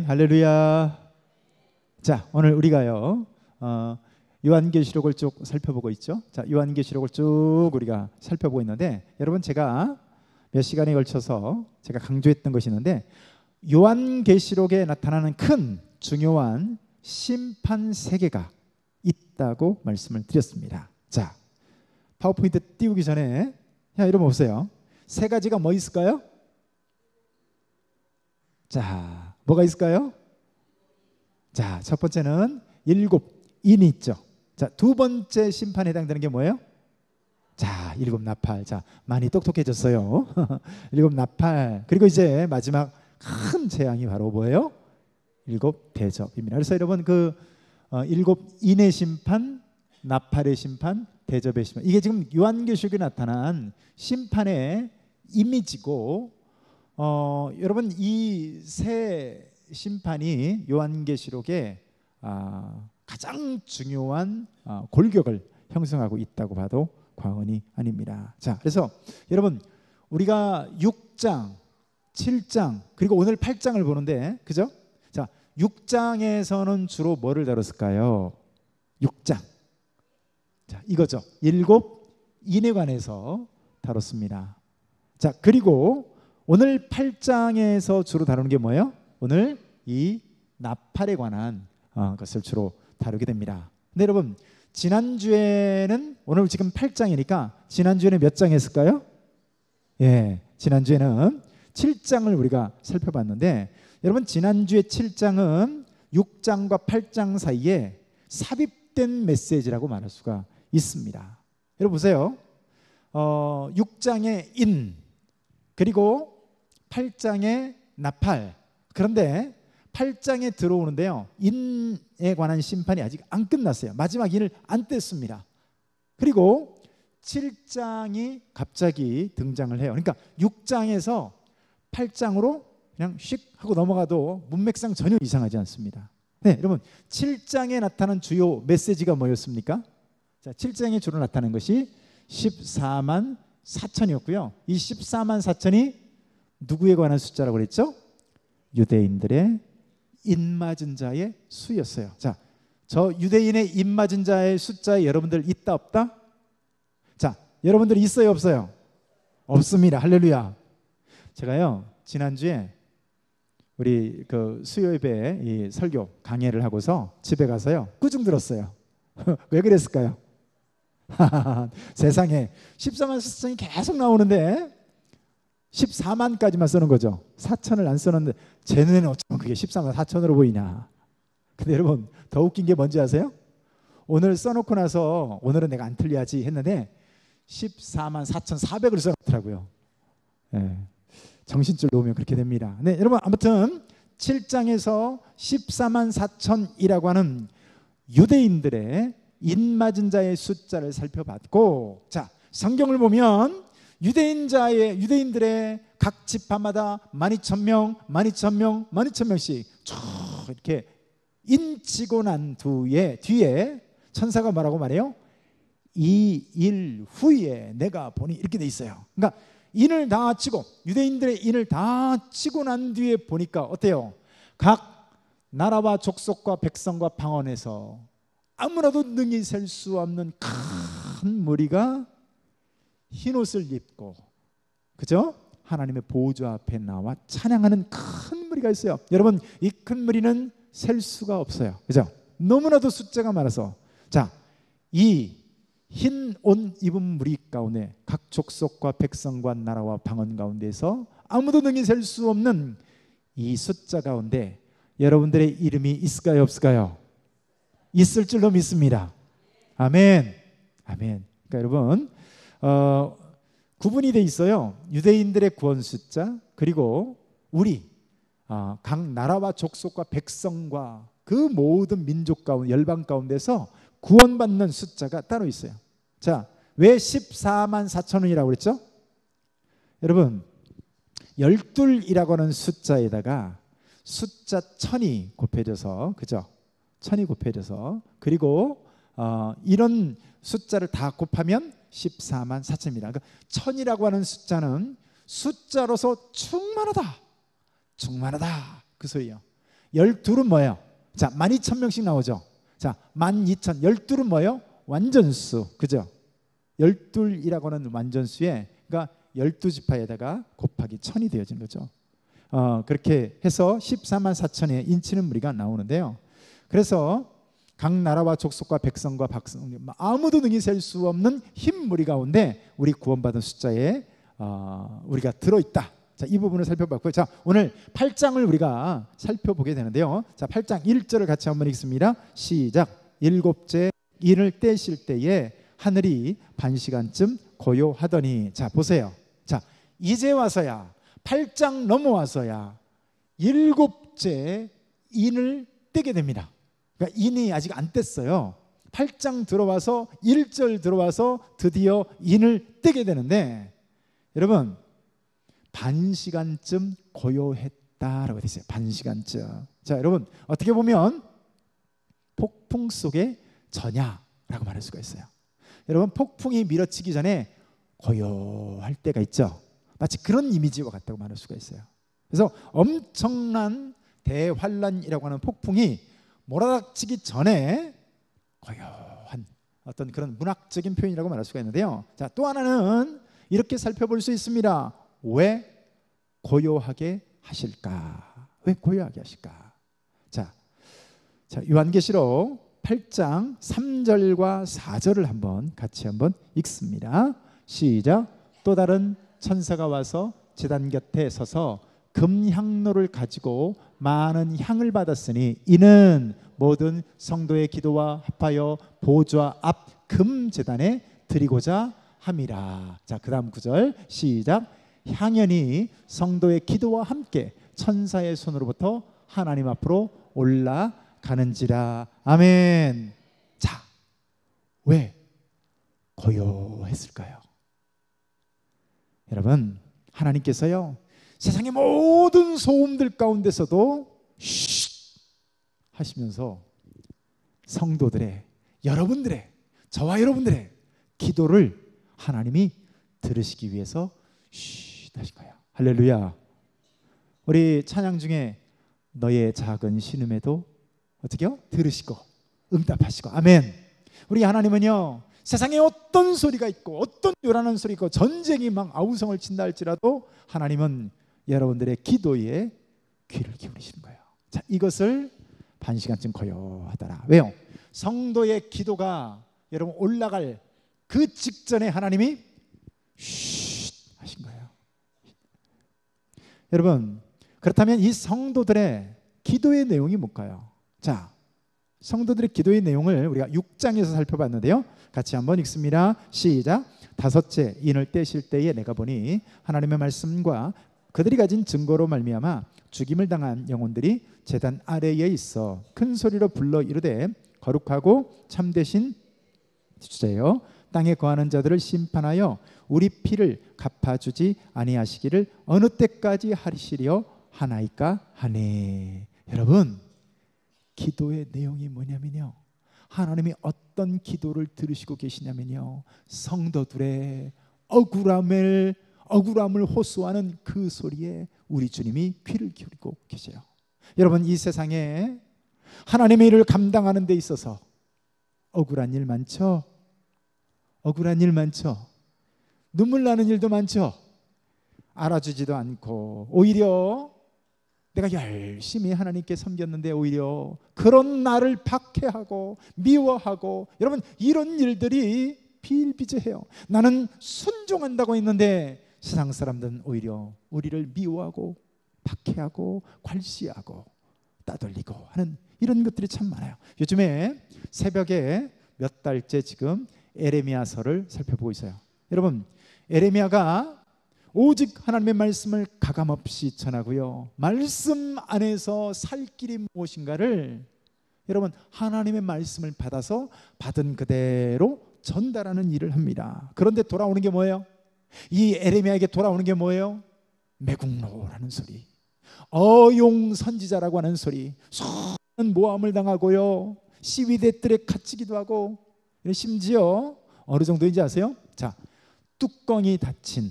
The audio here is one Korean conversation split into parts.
할렐루야. 자, 오늘 우리가요 요한계시록을 쭉 살펴보고 있죠. 자, 요한계시록을 쭉 우리가 살펴보고 있는데, 여러분, 제가 몇 시간에 걸쳐서 제가 강조했던 것이 있는데, 요한계시록에 나타나는 큰 중요한 심판 세계가 있다고 말씀을 드렸습니다. 자, 파워포인트 띄우기 전에 여러분 보세요. 세 가지가 뭐 있을까요? 자, 뭐가 있을까요? 자, 첫 번째는 일곱 인이 있죠. 자, 두 번째 심판에 해당되는 게 뭐예요? 자, 일곱 나팔. 자, 많이 똑똑해졌어요. 일곱 나팔. 그리고 이제 마지막 큰 재앙이 바로 뭐예요? 일곱 대접입니다. 그래서 여러분, 일곱 인의 심판, 나팔의 심판, 대접의 심판, 이게 지금 요한계시록에 나타난 심판의 이미지고, 여러분, 이 세 심판이 요한계시록의 가장 중요한 골격을 형성하고 있다고 봐도 과언이 아닙니다. 자, 그래서 여러분, 우리가 6장, 7장 그리고 오늘 8장을 보는데, 그죠? 자, 6장에서는 주로 뭐를 다뤘을까요? 6장. 자, 이거죠. 일곱 인에 관해서 다뤘습니다. 자, 그리고 오늘 8장에서 주로 다루는 게 뭐예요? 오늘 이 나팔에 관한 것을 주로 다루게 됩니다. 근데 여러분, 지난주에는, 오늘 지금 8장이니까 지난주에는 몇 장 했을까요? 예, 지난주에는 7장을 우리가 살펴봤는데, 여러분, 지난주에 7장은 6장과 8장 사이에 삽입된 메시지라고 말할 수가 있습니다. 여러분 보세요. 6장의 인, 그리고 8장의 나팔. 그런데 8장에 들어오는데요, 인에 관한 심판이 아직 안 끝났어요. 마지막 인을 안 뗐습니다. 그리고 7장이 갑자기 등장을 해요. 그러니까 6장에서 8장으로 그냥 휙 하고 넘어가도 문맥상 전혀 이상하지 않습니다. 네, 여러분, 7장에 나타난 주요 메시지가 뭐였습니까? 자, 7장에 주로 나타난 것이 14만 4천이었고요. 이 14만 4천이 누구에 관한 숫자라고 그랬죠? 유대인들의 인맞은 자의 수였어요. 자, 저 유대인의 인맞은 자의 숫자에 여러분들 있다 없다? 자, 여러분들 있어요 없어요? 없습니다. 할렐루야. 제가요, 지난주에 우리 수요 예배 이 설교 강해를 하고서 집에 가서요 꾸중 들었어요. 왜 그랬을까요? 세상에 14만 4천이 계속 나오는데 14만까지만 쓰는 거죠. 4천을 안 쓰는데 제 눈에는 어쩌면 그게 14만 4천으로 보이냐. 근데 여러분, 더 웃긴 게 뭔지 아세요? 오늘 써놓고 나서 오늘은 내가 안 틀려야지 했는데 14만 4,400을 써놓더라고요. 네, 정신줄 놓으면 그렇게 됩니다. 네, 여러분, 아무튼 7장에서 14만 4천이라고 하는 유대인들의 인맞은 자의 숫자를 살펴봤고, 자, 성경을 보면 유대인들의 각 지파마다 12,000명, 12,000명, 12,000명씩 쭉 이렇게 인치고 난 뒤에 천사가 뭐라고 말해요? 이 일 후에 내가 보니, 이렇게 돼 있어요. 그러니까 인을 다 치고, 유대인들의 인을 다 치고 난 뒤에 보니까 어때요? 각 나라와 족속과 백성과 방언에서 아무나도 능히 셀 수 없는 큰 무리가 흰 옷을 입고, 그죠? 하나님의 보좌 앞에 나와 찬양하는 큰 무리가 있어요. 여러분, 이 큰 무리는 셀 수가 없어요. 그죠? 너무나도 숫자가 많아서. 자, 이 흰 옷 입은 무리 가운데 각 족속과 백성과 나라와 방언 가운데서 아무도 능히 셀 수 없는 이 숫자 가운데 여러분들의 이름이 있을까요 없을까요? 있을 줄로 믿습니다. 아멘. 아멘. 그러니까 여러분, 구분이 돼 있어요. 유대인들의 구원 숫자, 그리고 우리 각 나라와 족속과 백성과 그 모든 민족 가운데, 열방 가운데서 구원받는 숫자가 따로 있어요. 자, 왜 14만 4천원이라고 그랬죠? 여러분, 12이라고 하는 숫자에다가 숫자 1000이 곱해져서, 그죠? 1000이 곱해져서, 그리고 이런 숫자를 다 곱하면 14만 4천입니다. 그러니까 1000이라고 하는 숫자는 숫자로서 충만하다, 충만하다, 그 소리예요. 12는 뭐예요? 자, 12,000명씩 나오죠. 자, 12,000, 12는 뭐예요? 완전수, 그죠? 12이라고 하는 완전수에, 그러니까 12지파에다가 곱하기 1000이 되어진 거죠. 그렇게 해서 14만 4천의 인치는 무리가 나오는데요. 그래서 각 나라와 족속과 백성과 박성, 아무도 능히 셀 수 없는 흰 무리 가운데 우리 구원받은 숫자에 우리가 들어있다. 자, 이 부분을 살펴봤고요. 자, 오늘 8장을 우리가 살펴보게 되는데요. 자, 8장 1절을 같이 한번 읽습니다. 시작. 일곱째 인을 떼실 때에 하늘이 반시간쯤 고요하더니. 자, 보세요. 자, 이제 와서야 8장 넘어와서야 일곱째 인을 떼게 됩니다. 그러니까 인이 아직 안 뗐어요. 8장 들어와서 1절 들어와서 드디어 인을 떼게 되는데, 여러분 반시간쯤 고요했다라고 되어 있어요. 반시간쯤. 자, 여러분 어떻게 보면 폭풍 속의 전야라고 말할 수가 있어요. 여러분 폭풍이 밀어치기 전에 고요할 때가 있죠. 마치 그런 이미지와 같다고 말할 수가 있어요. 그래서 엄청난 대환란이라고 하는 폭풍이 몰아닥치기 전에 고요한 어떤 그런 문학적인 표현이라고 말할 수가 있는데요. 자, 또 하나는 이렇게 살펴볼 수 있습니다. 왜 고요하게 하실까? 왜 고요하게 하실까? 자, 요한계시록 8장 3절과 4절을 한번 같이 한번 읽습니다. 시작. 또 다른 천사가 와서 제단 곁에 서서 금향로를 가지고 많은 향을 받았으니 이는 모든 성도의 기도와 합하여 보좌 앞 금제단에 드리고자 함이라. 자, 그 다음 구절 시작. 향연이 성도의 기도와 함께 천사의 손으로부터 하나님 앞으로 올라가는지라. 아멘. 자, 왜 고요했을까요? 여러분, 하나님께서요 세상의 모든 소음들 가운데서도 쉿 하시면서 성도들의, 여러분들의, 저와 여러분들의 기도를 하나님이 들으시기 위해서 쉿 하신 거예요. 할렐루야. 우리 찬양 중에 너의 작은 신음에도 어떻게요? 들으시고 응답하시고. 아멘. 우리 하나님은요 세상에 어떤 소리가 있고 어떤 요란한 소리가 있고 전쟁이 막 아우성을 친다 할지라도 하나님은 여러분들의 기도에 귀를 기울이시는 거예요. 자, 이것을 반시간쯤 고요하더라. 왜요? 성도의 기도가 여러분 올라갈 그 직전에 하나님이 쉿 하신 거예요. 여러분, 그렇다면 이 성도들의 기도의 내용이 뭘까요? 자, 성도들의 기도의 내용을 우리가 6장에서 살펴봤는데요. 같이 한번 읽습니다. 시작. 다섯째 인을 떼실 때에 내가 보니 하나님의 말씀과 그들이 가진 증거로 말미암아 죽임을 당한 영혼들이 제단 아래에 있어 큰 소리로 불러 이르되 거룩하고 참되신 주제여 땅에 거하는 자들을 심판하여 우리 피를 갚아주지 아니하시기를 어느 때까지 하시려 하나이까 하네. 여러분, 기도의 내용이 뭐냐면요, 하나님이 어떤 기도를 들으시고 계시냐면요, 성도들의 억울함을 호소하는 그 소리에 우리 주님이 귀를 기울이고 계세요. 여러분, 이 세상에 하나님의 일을 감당하는 데 있어서 억울한 일 많죠? 억울한 일 많죠? 눈물 나는 일도 많죠? 알아주지도 않고 오히려 내가 열심히 하나님께 섬겼는데 오히려 그런 나를 박해하고 미워하고, 여러분 이런 일들이 비일비재해요. 나는 순종한다고 했는데 세상 사람들은 오히려 우리를 미워하고 박해하고 괄시하고 따돌리고 하는 이런 것들이 참 많아요. 요즘에 새벽에 몇 달째 지금 에레미야서를 살펴보고 있어요. 여러분, 에레미야가 오직 하나님의 말씀을 가감없이 전하고요, 말씀 안에서 살 길이 무엇인가를 여러분 하나님의 말씀을 받아서 받은 그대로 전달하는 일을 합니다. 그런데 돌아오는 게 뭐예요? 이 에레미야에게 돌아오는 게 뭐예요? 매국노라는 소리, 어용 선지자라고 하는 소리, 수많은 모함을 당하고요, 시위대들에 갇히기도 하고, 심지어 어느 정도인지 아세요? 자, 뚜껑이 닫힌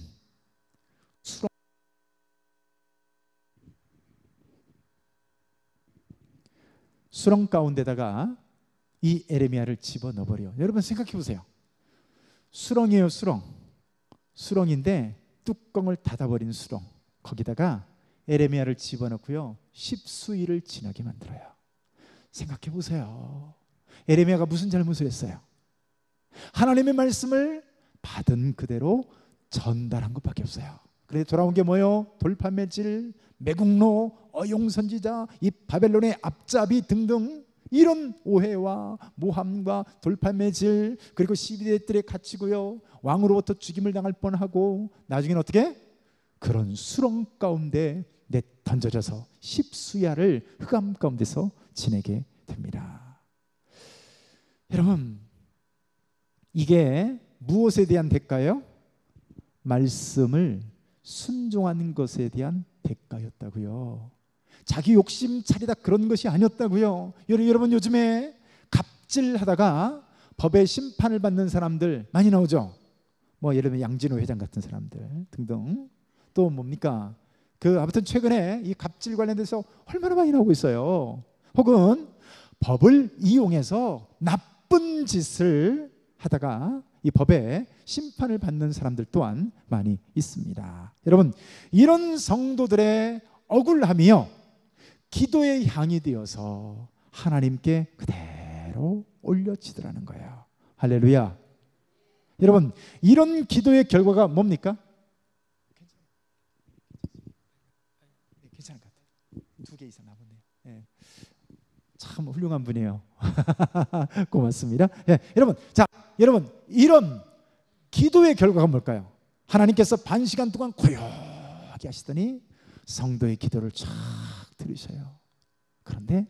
수렁, 수렁 가운데다가 이 에레미야를 집어넣어 버려. 여러분 생각해 보세요. 수렁이에요, 수렁. 수렁인데 뚜껑을 닫아버린 수렁. 거기다가 에레미야를 집어넣고요, 십수일을 지나게 만들어요. 생각해 보세요. 에레미야가 무슨 잘못을 했어요? 하나님의 말씀을 받은 그대로 전달한 것밖에 없어요. 그래서 돌아온 게 뭐예요? 돌판매질, 매국노, 어용선지자, 이 바벨론의 앞잡이 등등 이런 오해와 모함과 돌판매질, 그리고 12대들에 갇히고요, 왕으로부터 죽임을 당할 뻔하고 나중에는 어떻게? 그런 수렁 가운데 던져져서 십수야를 흑암 가운데서 지내게 됩니다. 여러분, 이게 무엇에 대한 대가예요? 말씀을 순종하는 것에 대한 대가였다고요. 자기 욕심 차리다 그런 것이 아니었다고요. 여러분, 요즘에 갑질하다가 법의 심판을 받는 사람들 많이 나오죠. 뭐 예를 들면 양진호 회장 같은 사람들 등등. 또 뭡니까? 아무튼 최근에 이 갑질 관련돼서 얼마나 많이 나오고 있어요. 혹은 법을 이용해서 나쁜 짓을 하다가 이 법에 심판을 받는 사람들 또한 많이 있습니다. 여러분, 이런 성도들의 억울함이요, 기도의 향이 되어서 하나님께 그대로 올려지더라는 거예요. 할렐루야. 여러분, 이런 기도의 결과가 뭡니까? 괜찮을 것 같아요. 2개 이상 남았네요. 네. 참 훌륭한 분이에요. 고맙습니다. 네, 여러분, 이런 기도의 결과가 뭘까요? 하나님께서 반 시간 동안 고요하게 하시더니 성도의 기도를 쫙 들으셔요. 그런데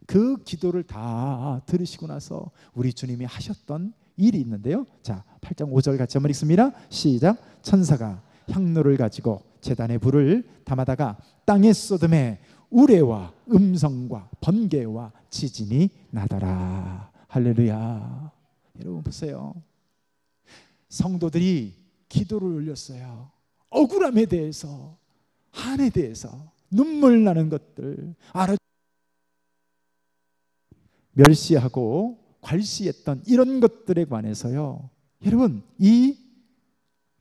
그 기도를 다 들으시고 나서 우리 주님이 하셨던 일이 있는데요. 자, 8장 5절 같이 한번 읽습니다. 시작. 천사가 향로를 가지고 제단에 불을 담아다가 땅에 쏟음에 우레와 음성과 번개와 지진이 나더라. 할렐루야. 여러분 보세요. 성도들이 기도를 올렸어요. 억울함에 대해서, 한에 대해서, 눈물 나는 것들 멸시하고 괄시했던 이런 것들에 관해서요, 여러분, 이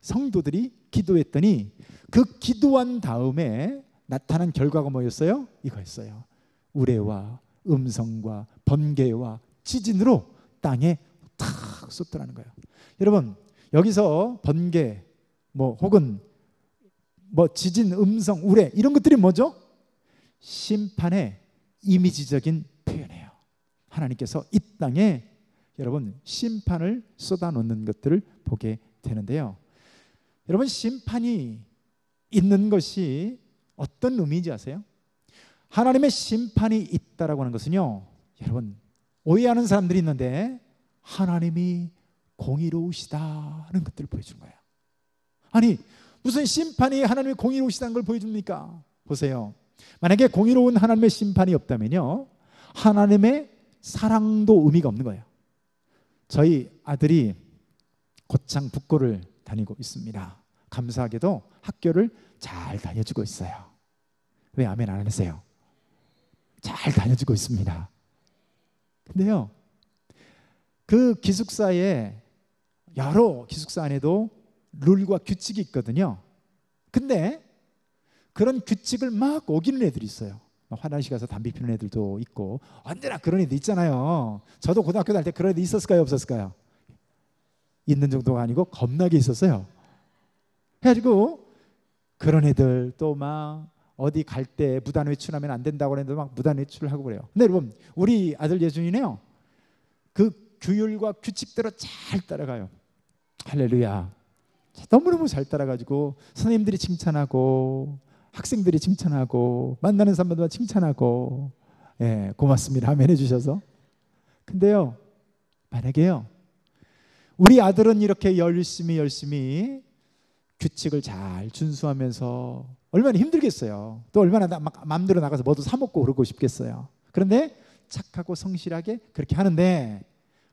성도들이 기도했더니 그 기도한 다음에 나타난 결과가 뭐였어요? 이거였어요. 우레와 음성과 번개와 지진으로 땅에 탁 쏟더라는 거예요. 여러분, 여기서 번개 혹은 지진, 음성, 우레 이런 것들이 뭐죠? 심판의 이미지적인 표현이에요. 하나님께서 이 땅에 여러분 심판을 쏟아놓는 것들을 보게 되는데요. 여러분, 심판이 있는 것이 어떤 의미인지 아세요? 하나님의 심판이 있다라고 하는 것은요, 여러분, 오해하는 사람들이 있는데 하나님이 공의로우시다는 것들을 보여준 거예요. 아니, 무슨 심판이 하나님이 공의로우시다는 걸 보여줍니까? 보세요. 만약에 공의로운 하나님의 심판이 없다면요, 하나님의 사랑도 의미가 없는 거예요. 저희 아들이 고창 북고를 다니고 있습니다. 감사하게도 학교를 잘 다녀주고 있어요. 왜 아멘 안 하세요? 잘 다녀주고 있습니다. 근데요, 그 기숙사에 여러 기숙사 안에도 룰과 규칙이 있거든요. 근데 그런 규칙을 막 어기는 애들이 있어요. 화장실 가서 담배 피우는 애들도 있고, 언제나 그런 애들 있잖아요. 저도 고등학교 다닐 때 그런 애들 있었을까요, 없었을까요? 있는 정도가 아니고 겁나게 있었어요. 해가지고 그런 애들 또 막 어디 갈 때 무단 외출하면 안 된다고 하는데 막 무단 외출을 하고 그래요. 근데 여러분, 우리 아들 예준이네요, 그 규율과 규칙대로 잘 따라가요. 할렐루야. 너무너무 잘 따라가지고 선생님들이 칭찬하고 학생들이 칭찬하고 만나는 사람마다 칭찬하고, 예, 고맙습니다. 아멘 해주셔서. 근데요, 만약에요, 우리 아들은 이렇게 열심히 규칙을 잘 준수하면서 얼마나 힘들겠어요. 또 얼마나 막 마음대로 나가서 뭐도 사 먹고 그러고 싶겠어요. 그런데 착하고 성실하게 그렇게 하는데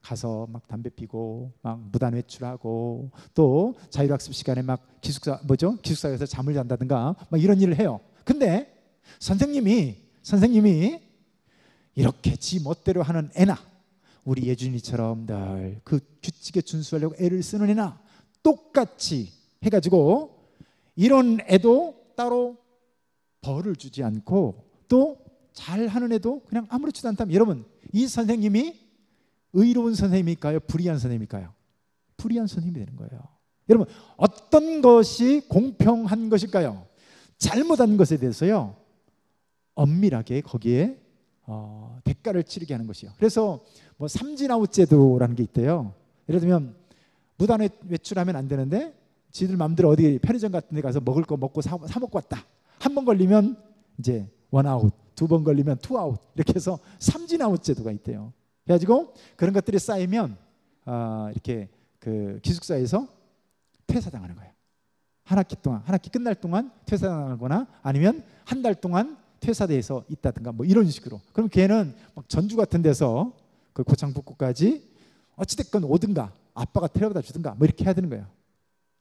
가서 막 담배 피고 막 무단 외출하고 또 자율학습 시간에 막 기숙사에서 잠을 잔다든가 막 이런 일을 해요. 근데 선생님이 이렇게 지 멋대로 하는 애나 우리 예준이처럼 늘 그 규칙에 준수하려고 애를 쓰는 애나 똑같이 해가지고 이런 애도 따로 벌을 주지 않고 또 잘하는 애도 그냥 아무렇지도 않다면, 여러분 이 선생님이 의로운 선생님일까요? 불의한 선생님일까요? 불의한 선생님이 되는 거예요. 여러분 어떤 것이 공평한 것일까요? 잘못한 것에 대해서요 엄밀하게 거기에 대가를 치르게 하는 것이요. 그래서 뭐 삼진아웃 제도라는 게 있대요. 예를 들면 무단 외출하면 안 되는데 지들 마음대로 어디 편의점 같은 데 가서 먹을 거 먹고 사 먹고 왔다. 한 번 걸리면 이제 원아웃, 두 번 걸리면 투아웃, 이렇게 해서 삼진아웃 제도가 있대요. 그래가지고 그런 것들이 쌓이면 이렇게 그 기숙사에서 퇴사당하는 거예요. 한 학기 끝날 동안 퇴사당하거나 아니면 한 달 동안 퇴사돼서 있다든가 뭐 이런 식으로. 그럼 걔는 막 전주 같은 데서 그 고창북구까지 어찌됐건 오든가 아빠가 데려다 주든가 뭐 이렇게 해야 되는 거예요.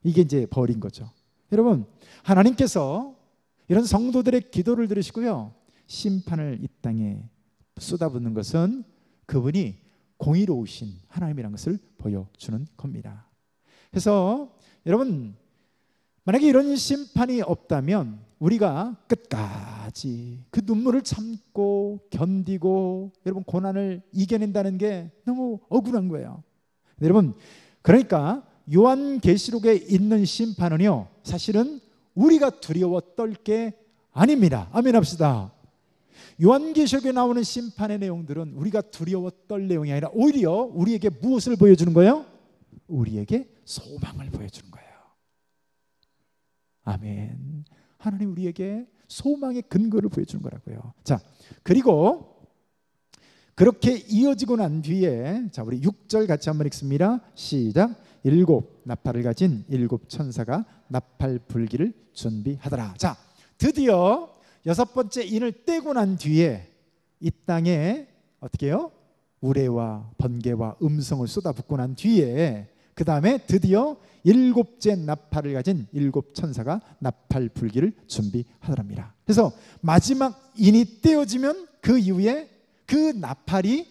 이게 이제 벌인 거죠. 여러분 하나님께서 이런 성도들의 기도를 들으시고요 심판을 이 땅에 쏟아붓는 것은 그분이 공의로우신 하나님이라는 것을 보여주는 겁니다. 그래서 여러분 만약에 이런 심판이 없다면 우리가 끝까지 그 눈물을 참고 견디고 여러분 고난을 이겨낸다는 게 너무 억울한 거예요. 여러분 그러니까 요한계시록에 있는 심판은요 사실은 우리가 두려워 떨 게 아닙니다. 아멘 합시다. 요한계시록에 나오는 심판의 내용들은 우리가 두려워 떨 내용이 아니라 오히려 우리에게 무엇을 보여주는 거예요? 우리에게 소망을 보여주는 거예요. 아멘. 하나님 우리에게 소망의 근거를 보여주는 거라고요. 자, 그리고 그렇게 이어지고 난 뒤에 자 우리 6절 같이 한번 읽습니다. 시작. 일곱 나팔을 가진 일곱 천사가 나팔 불기를 준비하더라. 자, 드디어 여섯 번째 인을 떼고 난 뒤에 이 땅에 어떻게 해요? 우레와 번개와 음성을 쏟아붓고 난 뒤에 그 다음에 드디어 일곱째 나팔을 가진 일곱 천사가 나팔 불기를 준비하더랍니다. 그래서 마지막 인이 떼어지면 그 이후에 그 나팔이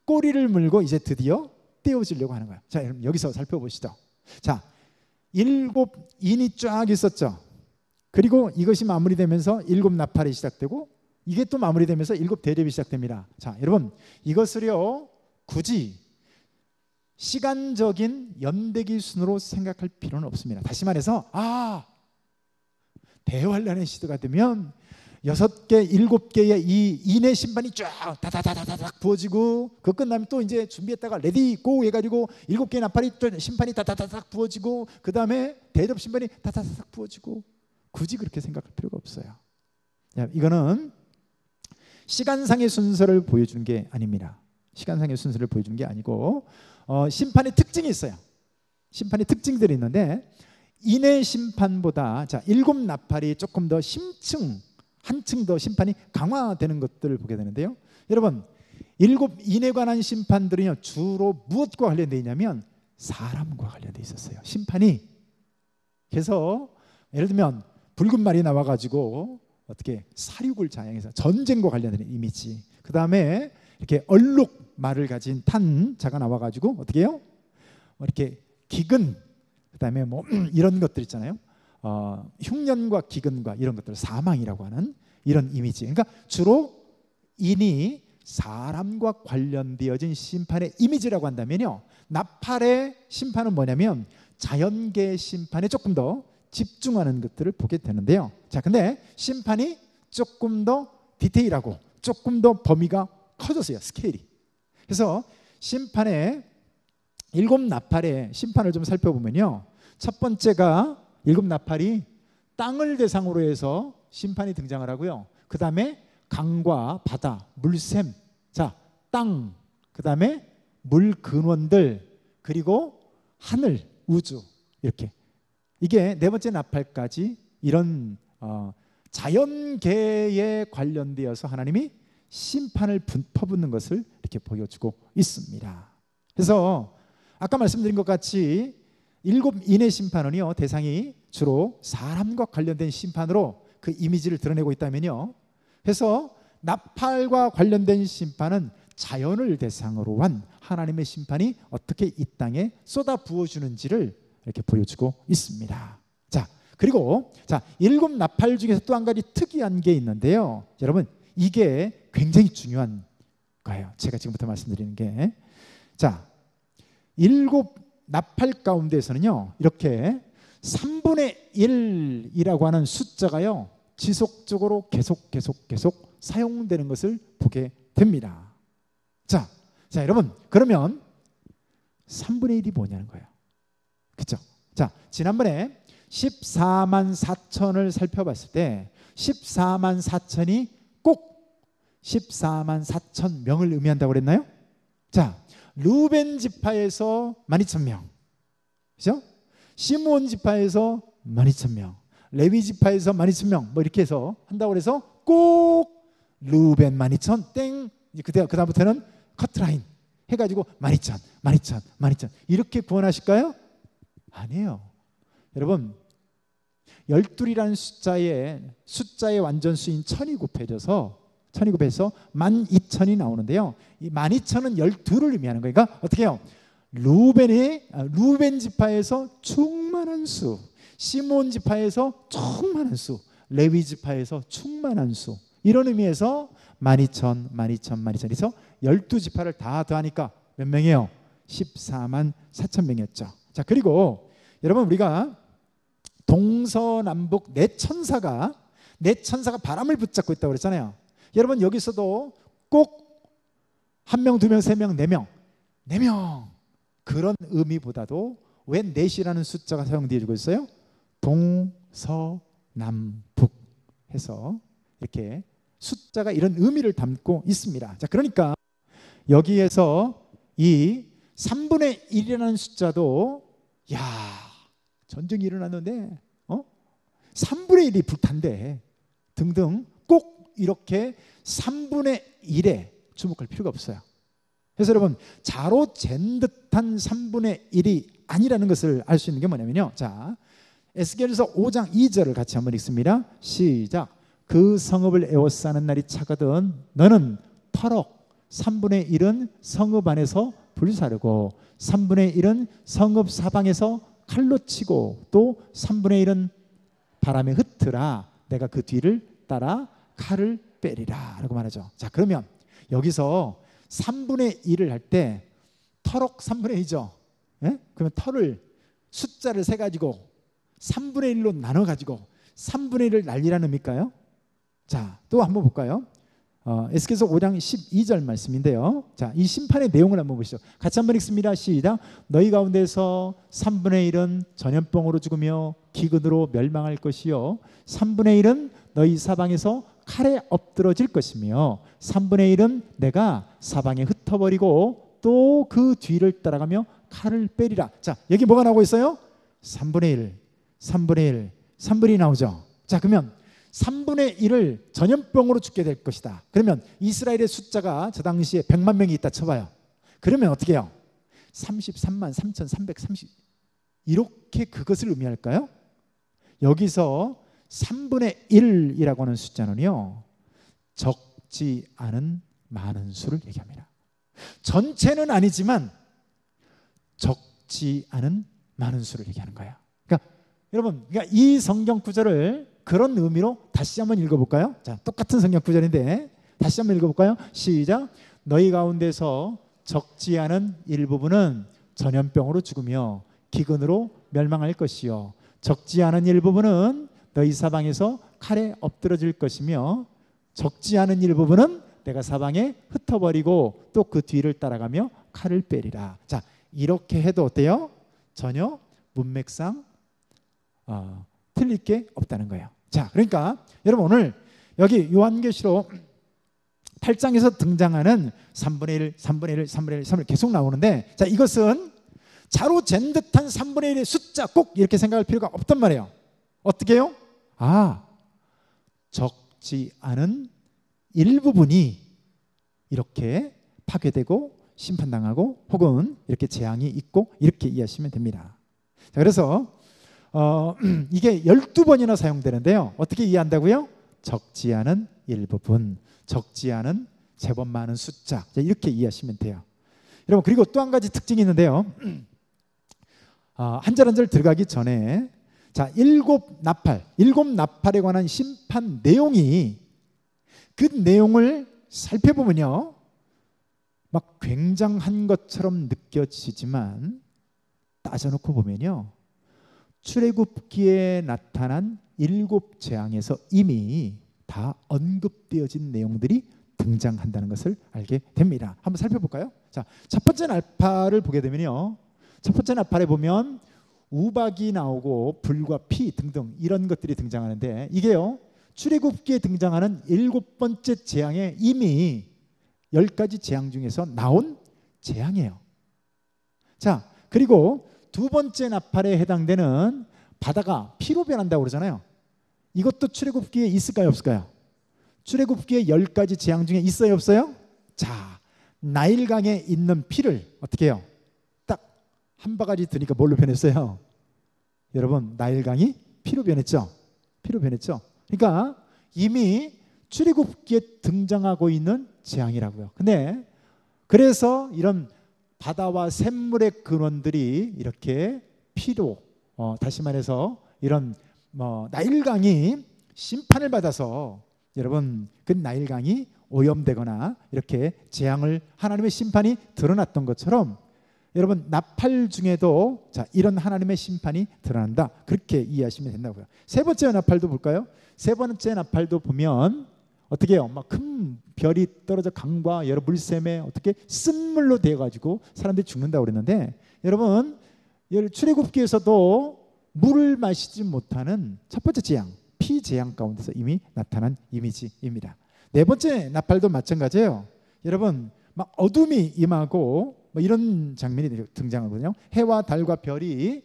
꼬리를 물고 이제 드디어 떼어지려고 하는 거예요. 자, 여러분 여기서 살펴보시죠. 자, 일곱 인이 쫙 있었죠. 그리고 이것이 마무리되면서 일곱 나팔이 시작되고 이게 또 마무리되면서 일곱 대접이 시작됩니다. 자, 여러분 이것을요 굳이 시간적인 연대기 순으로 생각할 필요는 없습니다. 다시 말해서 대환란의 시대가 되면 6개, 7개의 이 인의 심판이 쫙 다다다다닥 부어지고 그 끝나면 또 이제 준비했다가 레디 고 해가지고 7개의 나팔이 또 심판이 다다다닥 부어지고 그 다음에 대접 심판이 다다다닥 부어지고 굳이 그렇게 생각할 필요가 없어요. 이거는 시간상의 순서를 보여주는 게 아닙니다. 시간상의 순서를 보여주는 게 아니고 심판의 특징이 있어요. 심판의 특징들이 있는데 인의 심판보다 자 일곱 나팔이 조금 더 한층 더 심판이 강화되는 것들을 보게 되는데요. 여러분 일곱 인에 관한 심판들은요 주로 무엇과 관련되어 있냐면 사람과 관련되어 있었어요. 심판이. 그래서 예를 들면 붉은 말이 나와가지고 어떻게 사륙을 자양해서 전쟁과 관련된 이미지. 그 다음에 이렇게 얼룩 말을 가진 탄 자가 나와가지고 어떻게 해요? 이렇게 기근, 그 다음에 뭐 이런 것들 있잖아요. 흉년과 기근과 이런 것들, 사망이라고 하는 이런 이미지. 그러니까 주로 인이 사람과 관련되어진 심판의 이미지라고 한다면요, 나팔의 심판은 뭐냐면 자연계의 심판에 조금 더 집중하는 것들을 보게 되는데요. 자, 근데 심판이 조금 더 디테일하고 조금 더 범위가 커졌어요. 스케일이. 그래서 심판의 일곱 나팔의 심판을 좀 살펴보면요, 첫 번째가 일곱 나팔이 땅을 대상으로 해서 심판이 등장을 하고요. 그 다음에 강과 바다, 물샘, 자, 땅, 그 다음에 물 근원들, 그리고 하늘, 우주, 이렇게. 이게 네 번째 나팔까지 이런 자연계에 관련되어서 하나님이 심판을 퍼붓는 것을 이렇게 보여주고 있습니다. 그래서 아까 말씀드린 것 같이 일곱 인의 심판은요, 대상이 주로 사람과 관련된 심판으로 그 이미지를 드러내고 있다면요, 그래서 나팔과 관련된 심판은 자연을 대상으로 한 하나님의 심판이 어떻게 이 땅에 쏟아 부어주는지를 이렇게 보여주고 있습니다. 자, 그리고 일곱 나팔 중에서 또 한 가지 특이한 게 있는데요. 여러분, 이게 굉장히 중요한 거예요. 제가 지금부터 말씀드리는 게. 자, 일곱 나팔 가운데에서는요, 이렇게 3분의 1이라고 하는 숫자가요, 지속적으로 계속 사용되는 것을 보게 됩니다. 자, 여러분, 그러면 3분의 1이 뭐냐는 거예요. 그렇죠? 자, 지난번에 14만 4천을 살펴봤을 때 14만 4천이 꼭 14만 4천 명을 의미한다고 그랬나요? 자, 루벤 지파에서 12,000명, 그렇죠? 시므온 지파에서 12,000명, 레위 지파에서 12,000명, 뭐 이렇게 해서 한다고 해서 꼭 루벤 12,000 땡, 그다음부터는 커트라인 해가지고 12,000 이렇게 구원하실까요? 아니에요. 여러분, 12이라는 숫자의 완전수인 1000이 곱해져서 12,000이 나오는데요. 이 12,000은 12를 의미하는 거예요. 그러니까 어떻게 해요? 루벤 지파에서 충만한 수, 시므온 지파에서 충만한 수, 레위 지파에서 충만한 수, 이런 의미에서 12,000 해서 12지파를 다 더하니까 몇 명이에요? 14만 4천 명이었죠. 자, 그리고 여러분, 우리가 동서남북 네 천사가 바람을 붙잡고 있다고 그랬잖아요. 여러분, 여기서도 꼭 한 명, 두 명, 세 명, 네 명 그런 의미보다도 왜 넷이라는 숫자가 사용되고 있어요? 동서남북 해서 이렇게 숫자가 이런 의미를 담고 있습니다. 자, 그러니까 여기에서 이 3분의 1이라는 숫자도, 야, 전쟁이 일어났는데 3분의 1이 불탄데 등등, 꼭 이렇게 3분의 1에 주목할 필요가 없어요. 그래서 여러분, 자로 잰 듯한 3분의 1이 아니라는 것을 알 수 있는 게 뭐냐면요. 자, 에스겔서 5장 2절을 같이 한번 읽습니다. 시작. 그 성읍을 에워싸는 날이 차거든 너는 터럭 3분의 1은 성읍 안에서 불사르고 3분의 1은 성읍 사방에서 칼로 치고 또 3분의 1은 바람에 흩으라. 내가 그 뒤를 따라 칼을 빼리라 라고 말하죠. 자, 그러면 여기서 3분의 1을 할 때 터럭 3분의 1이죠. 예? 그러면 터를 숫자를 세가지고 3분의 1로 나눠가지고 3분의 1을 날리라는 의미일까요? 자, 또 한번 볼까요? 에스겔서 5장 12절 말씀인데요. 자, 이 심판의 내용을 한번 보시죠. 같이 한번 읽습니다. 시작. 너희 가운데서 3분의 1은 전염병으로 죽으며 기근으로 멸망할 것이요 3분의 1은 너희 사방에서 칼에 엎드러질 것이며 3분의 1은 내가 사방에 흩어버리고 또 그 뒤를 따라가며 칼을 빼리라. 자, 여기 뭐가 나오고 있어요? 3분의 1, 3분의 1이 나오죠. 자, 그러면 3분의 1을 전염병으로 죽게 될 것이다. 그러면 이스라엘의 숫자가 저 당시에 100만 명이 있다 쳐봐요. 그러면 어떻게 해요? 33만 3,330 이렇게 그것을 의미할까요? 여기서 3분의 1이라고 하는 숫자는요, 적지 않은 많은 수를 얘기합니다. 전체는 아니지만 적지 않은 많은 수를 얘기하는 거예요. 그러니까 여러분, 이 성경 구절을 그런 의미로 다시 한번 읽어볼까요? 자, 똑같은 성경 구절인데 다시 한번 읽어볼까요? 시작. 너희 가운데서 적지 않은 일부분은 전염병으로 죽으며 기근으로 멸망할 것이요 적지 않은 일부분은 너희 사방에서 칼에 엎드러질 것이며 적지 않은 일부분은 내가 사방에 흩어버리고 또 그 뒤를 따라가며 칼을 빼리라. 자, 이렇게 해도 어때요? 전혀 문맥상 틀릴 게 없다는 거예요. 자, 그러니까 여러분, 오늘 여기 요한계시록 8장에서 등장하는 3분의 1 계속 나오는데, 자, 이것은 자로 잰 듯한 3분의 1의 숫자 꼭 이렇게 생각할 필요가 없단 말이에요. 어떻게 해요? 적지 않은 일부분이 이렇게 파괴되고 심판당하고 혹은 이렇게 재앙이 있고 이렇게 이해하시면 됩니다. 자, 그래서 이게 12번이나 사용되는데요. 어떻게 이해한다고요? 적지 않은 일부분, 적지 않은 제법 많은 숫자. 자, 이렇게 이해하시면 돼요. 여러분, 그리고 또 한 가지 특징이 있는데요. 한 절 한 절 들어가기 전에, 자, 일곱 나팔에 관한 심판 내용이, 그 내용을 살펴보면요, 막 굉장한 것처럼 느껴지지만 따져놓고 보면요, 출애굽기에 나타난 일곱 재앙에서 이미 다 언급되어진 내용들이 등장한다는 것을 알게 됩니다. 한번 살펴볼까요? 자, 첫 번째 나팔을 보게 되면요, 첫 번째 나팔에 보면 우박이 나오고 불과 피 등등 이런 것들이 등장하는데, 이게요, 출애굽기에 등장하는 일곱 번째 재앙에 이미 10가지 재앙 중에서 나온 재앙이에요. 자, 그리고 두 번째 나팔에 해당되는 바다가 피로 변한다고 그러잖아요. 이것도 출애굽기에 있을까요, 없을까요? 출애굽기에 10가지 재앙 중에 있어요, 없어요? 자, 나일강에 있는 피를 어떻게 해요? 딱 한 바가지 드니까 뭘로 변했어요? 여러분, 나일강이 피로 변했죠? 피로 변했죠? 그러니까 이미 출애굽기에 등장하고 있는 재앙이라고요. 근데 그래서 이런 바다와 샘물의 근원들이 이렇게 피로, 다시 말해서 이런 나일강이 심판을 받아서, 여러분, 그 나일강이 오염되거나 이렇게 재앙을, 하나님의 심판이 드러났던 것처럼, 여러분, 나팔 중에도 자, 이런 하나님의 심판이 드러난다, 그렇게 이해하시면 된다고요. 세 번째 나팔도 볼까요? 세 번째 나팔도 보면 어떻게 해요? 막 큰 별이 떨어져 강과 여러 물샘에 어떻게 쓴물로 되어가지고 사람들이 죽는다고 그랬는데, 여러분, 출애굽기에서도 물을 마시지 못하는 첫 번째 재앙, 피 재앙 가운데서 이미 나타난 이미지입니다. 네 번째 나팔도 마찬가지예요. 여러분, 막 어둠이 임하고 뭐 이런 장면이 등장하거든요. 해와 달과 별이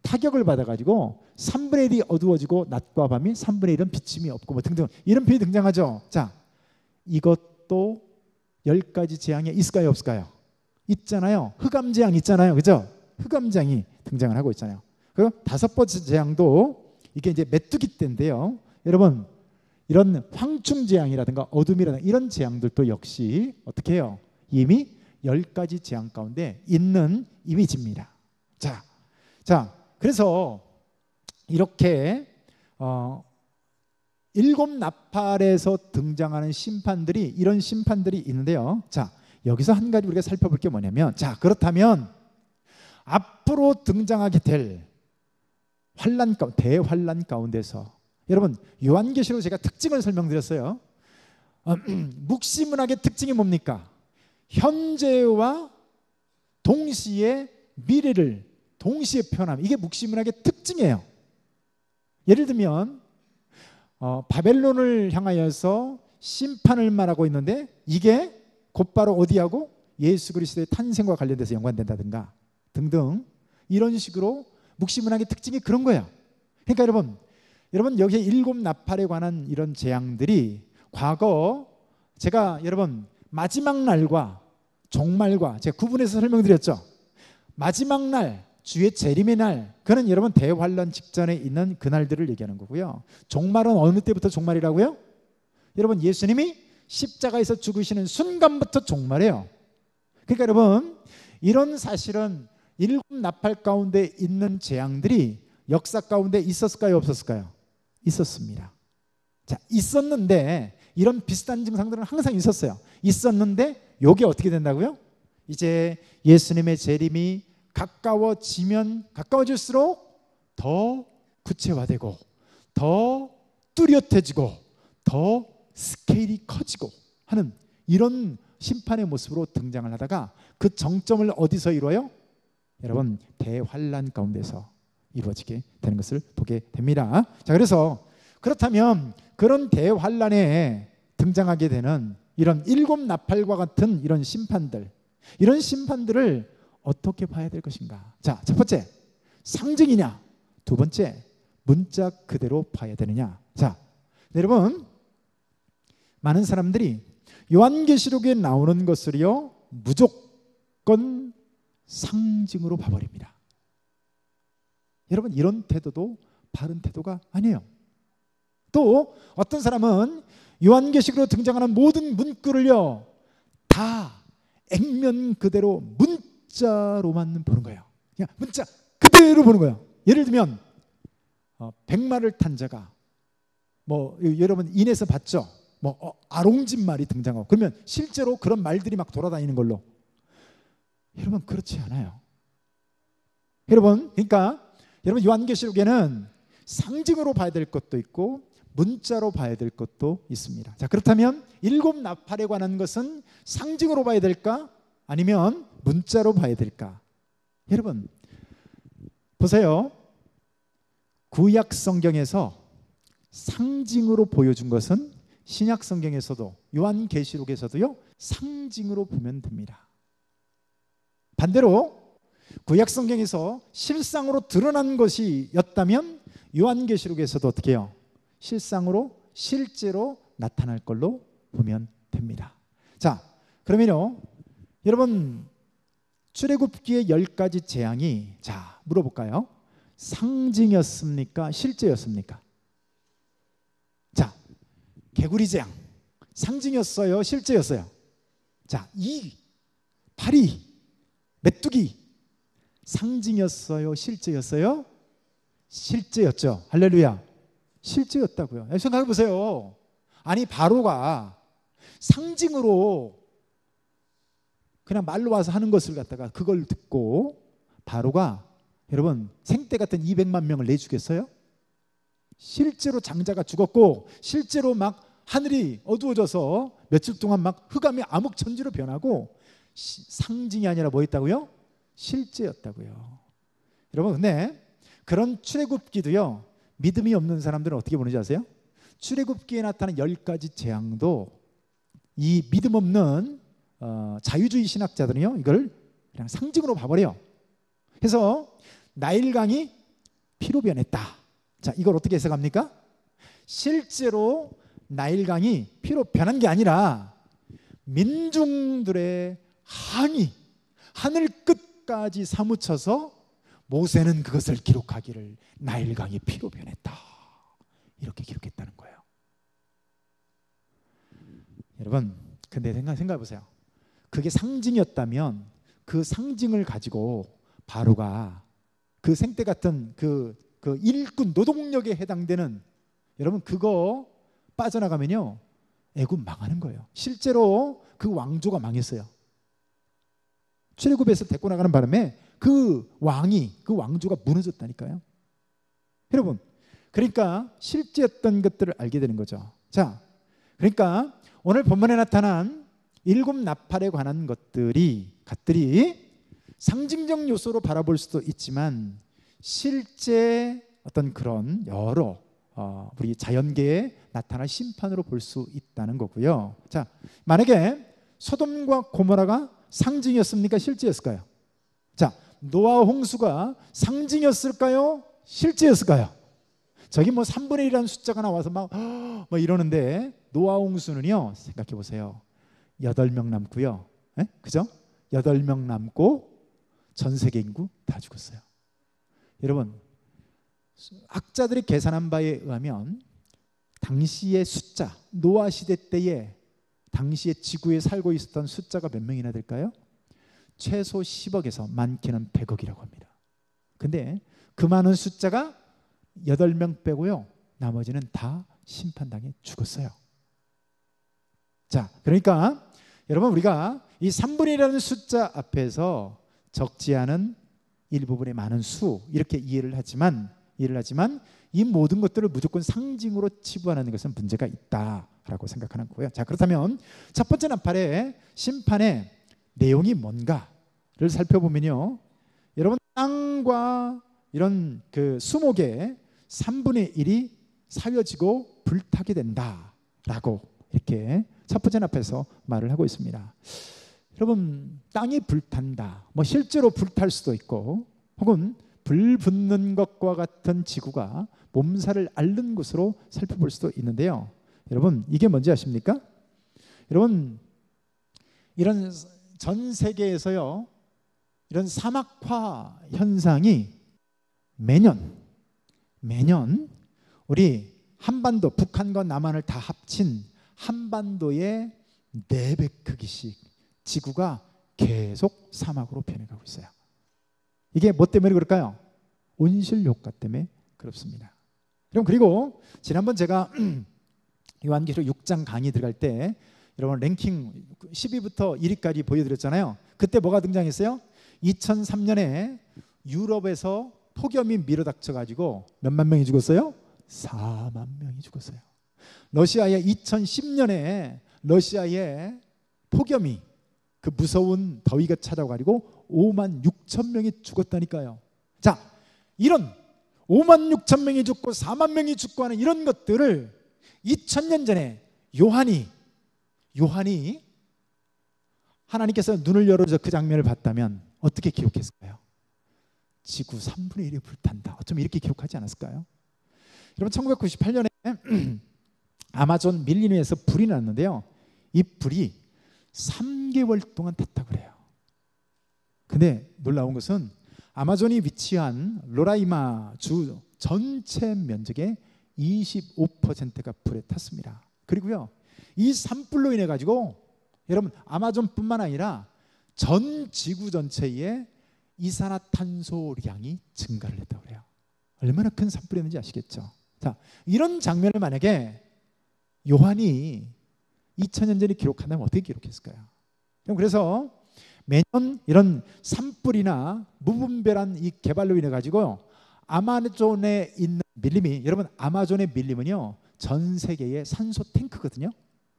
타격을 받아가지고 3분의 1이 어두워지고 낮과 밤이 3분의 1은 비침이 없고 뭐 등등 이런 표현이 등장하죠. 자, 이것도 10가지 재앙에 있을까요, 없을까요? 있잖아요. 흑암재앙 있잖아요, 그죠? 흑암재앙이 등장을 하고 있잖아요. 그리고 다섯 번째 재앙도 이게 이제 메뚜기 때인데요. 여러분, 이런 황충재앙이라든가 어둠이라든가 이런 재앙들도 역시 어떻게 해요? 이미 10가지 재앙 가운데 있는 이미지입니다. 자, 그래서 이렇게 일곱 나팔에서 등장하는 심판들이, 이런 심판들이 있는데요. 자, 여기서 한 가지 우리가 살펴볼 게 뭐냐면, 자, 그렇다면 앞으로 등장하게 될 대환란 가운데서, 여러분, 요한계시록 제가 특징을 설명드렸어요. 묵시문학의 특징이 뭡니까? 현재와 동시에 미래를 동시에 표현함. 이게 묵시문학의 특징이에요. 예를 들면 바벨론을 향하여서 심판을 말하고 있는데, 이게 곧바로 어디하고? 예수 그리스도의 탄생과 관련돼서 연관된다든가 등등, 이런 식으로 묵시문학의 특징이 그런 거예요. 그러니까 여러분 여기 일곱 나팔에 관한 이런 재앙들이 과거 제가 여러분 마지막 날과 종말과 제가 구분해서 설명드렸죠. 마지막 날, 주의 재림의 날, 그는 여러분 대환란 직전에 있는 그날들을 얘기하는 거고요. 종말은 어느 때부터 종말이라고요? 여러분, 예수님이 십자가에서 죽으시는 순간부터 종말이에요. 그러니까 여러분, 이런 사실은 일곱 나팔 가운데 있는 재앙들이 역사 가운데 있었을까요, 없었을까요? 있었습니다. 자, 있었는데 이런 비슷한 증상들은 항상 있었어요. 있었는데 이게 어떻게 된다고요? 이제 예수님의 재림이 가까워지면 가까워질수록 더 구체화되고 더 뚜렷해지고 더 스케일이 커지고 하는 이런 심판의 모습으로 등장을 하다가 그 정점을 어디서 이루어요? 여러분, 대환란 가운데서 이루어지게 되는 것을 보게 됩니다. 자, 그래서 그렇다면 그런 대환란에 등장하게 되는 이런 일곱 나팔과 같은 이런 심판들, 이런 심판들을 어떻게 봐야 될 것인가? 자, 첫 번째, 상징이냐? 두 번째, 문자 그대로 봐야 되느냐? 자, 여러분, 많은 사람들이 요한계시록에 나오는 것을요 무조건 상징으로 봐버립니다. 여러분, 이런 태도도 바른 태도가 아니에요. 또 어떤 사람은 요한계시록으로 등장하는 모든 문구를요 다 액면 그대로 문자로만 보는 거예요. 그냥 문자 그대로 보는 거예요. 예를 들면 백마를 탄 자가 여러분 인에서 봤죠? 아롱진 말이 등장하고 그러면 실제로 그런 말들이 막 돌아다니는 걸로. 여러분 그렇지 않아요. 여러분 그러니까 여러분 요한계시록에는 상징으로 봐야 될 것도 있고 문자로 봐야 될 것도 있습니다. 자, 그렇다면 일곱 나팔에 관한 것은 상징으로 봐야 될까? 아니면 문자로 봐야 될까? 여러분 보세요. 구약 성경에서 상징으로 보여준 것은 신약 성경에서도 요한계시록에서도요 상징으로 보면 됩니다. 반대로 구약 성경에서 실상으로 드러난 것이었다면 요한계시록에서도 어떻게 해요? 실상으로 실제로 나타날 걸로 보면 됩니다. 자, 그러면요 여러분 출애굽기의 10가지 재앙이 자 물어볼까요? 상징이었습니까? 실제였습니까? 자, 개구리 재앙 상징이었어요? 실제였어요? 자, 파리, 메뚜기 상징이었어요? 실제였어요? 실제였죠. 할렐루야. 실제였다고요. 생각해 보세요. 아니 바로가 상징으로 그냥 말로 와서 하는 것을 갖다가 그걸 듣고 바로가 여러분 생떼 같은 200만 명을 내주겠어요? 실제로 장자가 죽었고 실제로 막 하늘이 어두워져서 며칠 동안 막 흑암이 암흑천지로 변하고 상징이 아니라 뭐였다고요? 실제였다고요. 여러분 근데 그런 출애굽기도요 믿음이 없는 사람들은 어떻게 보는지 아세요? 출애굽기에 나타난 10가지 재앙도 이 믿음 없는 자유주의 신학자들은요 이걸 그냥 상징으로 봐버려요. 그래서 나일강이 피로 변했다. 자, 이걸 어떻게 해석합니까? 실제로 나일강이 피로 변한 게 아니라 민중들의 항의, 하늘 끝까지 사무쳐서 모세는 그것을 기록하기를 나일강이 피로 변했다. 이렇게 기록했다는 거예요. 여러분, 근데 생각해 보세요. 그게 상징이었다면 그 상징을 가지고 바로가 그 생떼 같은 그 일꾼 노동력에 해당되는 여러분 그거 빠져나가면요 애굽 망하는 거예요. 실제로 그 왕조가 망했어요. 출애굽에서 데리고 나가는 바람에 그 왕조가 무너졌다니까요. 여러분 그러니까 실제였던 것들을 알게 되는 거죠. 자, 그러니까 오늘 본문에 나타난 일곱 나팔에 관한 것들이 상징적 요소로 바라볼 수도 있지만 실제 어떤 그런 여러 우리 자연계에 나타날 심판으로 볼 수 있다는 거고요. 자, 만약에 소돔과 고모라가 상징이었습니까? 실제였을까요? 자, 노아 홍수가 상징이었을까요? 실제였을까요? 저기 3분의 1이라는 숫자가 나와서 막 이러는데 노아 홍수는요 생각해 보세요. 8명 남고요. 그죠? 8명 남고 전 세계 인구 다 죽었어요. 여러분 학자들이 계산한 바에 의하면 당시의 숫자 노아 시대 때에 당시의 지구에 살고 있었던 숫자가 몇 명이나 될까요? 최소 10억에서 많게는 100억이라고 합니다. 근데 그 많은 숫자가 8명 빼고요 나머지는 다 심판당해 죽었어요. 자, 그러니까 여러분 우리가 이 3분의 1이라는 숫자 앞에서 적지 않은 일부분의 많은 수 이렇게 이해를 하지만 이 모든 것들을 무조건 상징으로 치부하는 것은 문제가 있다라고 생각하는 거예요. 자, 그렇다면 첫 번째 나팔의 심판의 내용이 뭔가를 살펴보면요, 여러분 땅과 이런 그 수목의 3분의 1이 사여지고 불타게 된다라고 이렇게 첫 번째 나팔에서 말을 하고 있습니다. 여러분 땅이 불탄다, 실제로 불탈 수도 있고 혹은 불 붙는 것과 같은 지구가 몸살을 앓는 것으로 살펴볼 수도 있는데요. 여러분 이게 뭔지 아십니까? 여러분 이런 전 세계에서요 이런 사막화 현상이 매년 우리 한반도 북한과 남한을 다 합친 한반도의 4배 크기씩 지구가 계속 사막으로 변해가고 있어요. 이게 뭐 때문에 그럴까요? 온실 효과 때문에 그렇습니다. 그리고 지난번 제가 요한계시록 6장 강의 들어갈 때 여러분 랭킹 10위부터 1위까지 보여드렸잖아요. 그때 뭐가 등장했어요? 2003년에 유럽에서 폭염이 밀어닥쳐가지고 몇만 명이 죽었어요? 4만 명이 죽었어요. 러시아의 2010년에 러시아의 폭염이 그 무서운 더위가 찾아가지고 5만 6천 명이 죽었다니까요. 자, 이런 5만 6천 명이 죽고 4만 명이 죽고 하는 이런 것들을 2000년 전에 요한이 하나님께서 눈을 열어서 그 장면을 봤다면 어떻게 기록했을까요? 지구 3분의 1이 불탄다. 어쩜 이렇게 기록하지 않았을까요? 여러분 1998년에 아마존 밀림에서 불이 났는데요. 이 불이 3개월 동안 탔다고 그래요. 근데 놀라운 것은 아마존이 위치한 로라이마 주 전체 면적의 25%가 불에 탔습니다. 그리고요, 이 산불로 인해 가지고 여러분 아마존뿐만 아니라 전 지구 전체에 이산화탄소량이 증가를 했다고 그래요. 얼마나 큰 산불이었는지 아시겠죠? 자, 이런 장면을 만약에 요한이 2000년 전에 기록한다면 어떻게 기록했을까요? 그래서 매년 이런 산불이나 무분별한 이 개발로 인해 가지고 아마존에 있는 밀림이, 여러분 아마존의 밀림은요 전 세계의 산소 탱크거든요.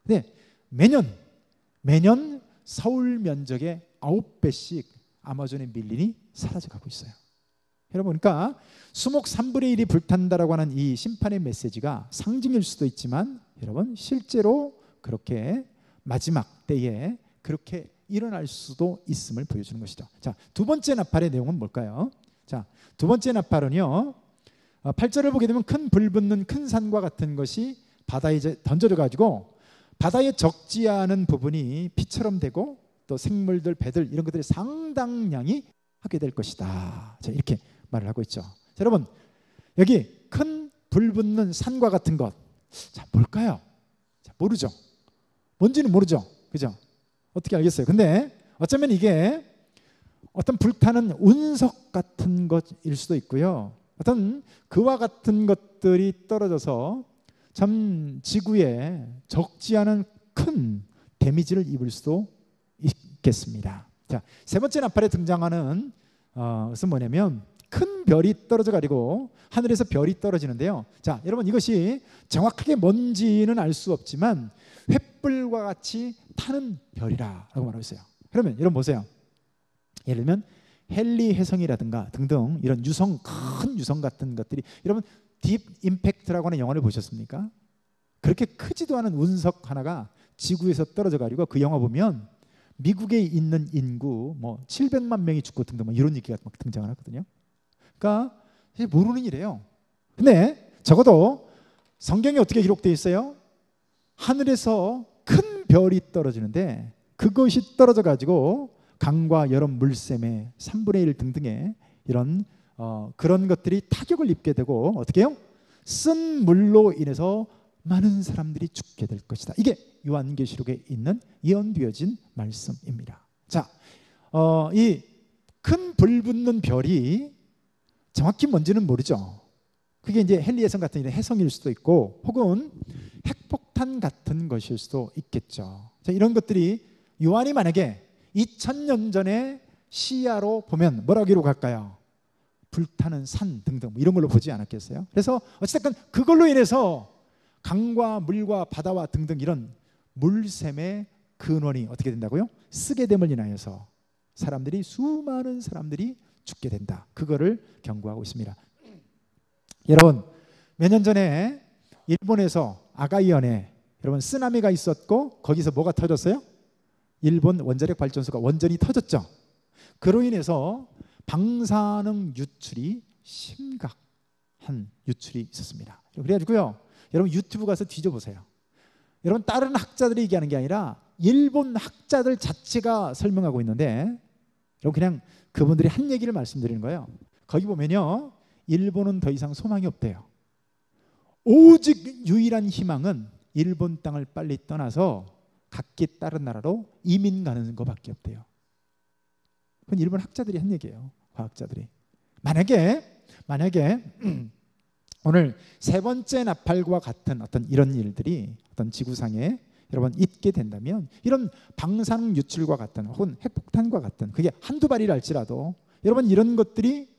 근데 매년 서울 면적의 9배씩 아마존의 밀림이 사라져가고 있어요. 여러분, 그러니까 수목 3분의 1이 불탄다라고 하는 이 심판의 메시지가 상징일 수도 있지만 여러분 실제로 그렇게 마지막 때에 그렇게 일어날 수도 있음을 보여주는 것이죠. 자, 두 번째 나팔의 내용은 뭘까요? 자, 두 번째 나팔은요 8절을 보게 되면 큰 불 붙는 큰 산과 같은 것이 바다에 던져져 가지고 바다에 적지 않은 부분이 피처럼 되고 또 생물들, 배들 이런 것들이 상당량이 하게 될 것이다. 자, 이렇게 말을 하고 있죠. 자, 여러분 여기 큰 불 붙는 산과 같은 것, 자 뭘까요? 자, 모르죠. 뭔지는 모르죠. 그죠? 어떻게 알겠어요? 근데 어쩌면 이게 어떤 불타는 운석 같은 것일 수도 있고요. 어떤 그와 같은 것들이 떨어져서 참 지구에 적지 않은 큰 데미지를 입을 수도 있겠습니다. 자, 세 번째 나팔에 등장하는 것은 뭐냐면 큰 별이 떨어져 가지고 하늘에서 별이 떨어지는데요. 자, 여러분 이것이 정확하게 뭔지는 알 수 없지만 횃불과 같이 타는 별이라고 말하고 있어요. 그러면 여러분 보세요. 예를 들면 헨리 해성이라든가 등등 이런 유성, 큰 유성 같은 것들이, 여러분 딥 임팩트라고 하는 영화를 보셨습니까? 그렇게 크지도 않은 운석 하나가 지구에서 떨어져 가지고 그 영화 보면 미국에 있는 인구 뭐 700만 명이 죽고 등등 뭐 이런 얘기가 막 등장을 하거든요. 그러니까 모르는 일이에요. 근데 적어도 성경에 어떻게 기록되어 있어요? 하늘에서 큰 별이 떨어지는데 그것이 떨어져 가지고 강과 여러 물샘의 3분의 1 등등의 이런 그런 것들이 타격을 입게 되고 어떻게 해요? 쓴 물로 인해서 많은 사람들이 죽게 될 것이다. 이게 요한계시록에 있는 예언되어진 말씀입니다. 자, 이 큰 불 붙는 별이 정확히 뭔지는 모르죠. 그게 이제 헨리해성 같은 이런 해성일 수도 있고 혹은 핵폭탄 같은 것일 수도 있겠죠. 자, 이런 것들이 요한이 만약에 2000년 전에 시야로 보면 뭐라고 기록할까요? 불타는 산 등등 뭐 이런 걸로 보지 않았겠어요? 그래서 어쨌든 그걸로 인해서 강과 물과 바다와 등등 이런 물샘의 근원이 어떻게 된다고요? 쓰게 됨을 인하여서 수많은 사람들이 죽게 된다. 그거를 경고하고 있습니다. 여러분 몇 년 전에 일본에서 아가이현에 여러분 쓰나미가 있었고 거기서 뭐가 터졌어요? 일본 원자력 발전소가 원전이 터졌죠. 그로 인해서 방사능 유출이 심각한 유출이 있었습니다. 그래가지고요, 여러분 유튜브 가서 뒤져보세요. 여러분 다른 학자들이 얘기하는 게 아니라 일본 학자들 자체가 설명하고 있는데 여러분 그냥 그분들이 한 얘기를 말씀드리는 거예요. 거기 보면요, 일본은 더 이상 소망이 없대요. 오직 유일한 희망은 일본 땅을 빨리 떠나서 각기 다른 나라로 이민 가는 것밖에 없대요. 그건 일본 학자들이 한 얘기예요. 과학자들이. 만약에 오늘 세 번째 나팔과 같은 어떤 이런 일들이 어떤 지구상에 여러분 있게 된다면, 이런 방사능 유출과 같은 혹은 핵폭탄과 같은, 그게 한두 발이라 할지라도 여러분 이런 것들이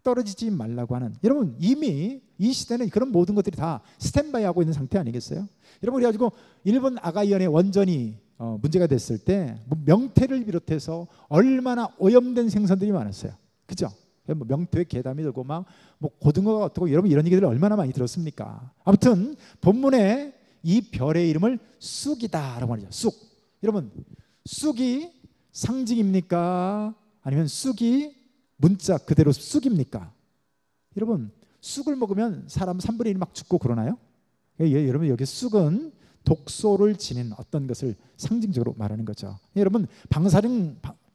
떨어지지 말라고 하는, 여러분 이미 이 시대는 그런 모든 것들이 다 스탠바이 하고 있는 상태 아니겠어요? 여러분 그래가지고 일본 아가이언의 원전이 문제가 됐을 때 명태를 비롯해서 얼마나 오염된 생선들이 많았어요. 그죠? 뭐 명태에 개담이 들고 막 뭐 고등어가 어떻고, 여러분 이런 얘기들을 얼마나 많이 들었습니까? 아무튼 본문에 이 별의 이름을 쑥이다라고 하죠. 쑥. 여러분 쑥이 상징입니까? 아니면 쑥이 문자 그대로 쑥입니까? 여러분 쑥을 먹으면 사람 3분의 1 막 죽고 그러나요? 여러분 여기 쑥은 독소를 지닌 어떤 것을 상징적으로 말하는 거죠. 여러분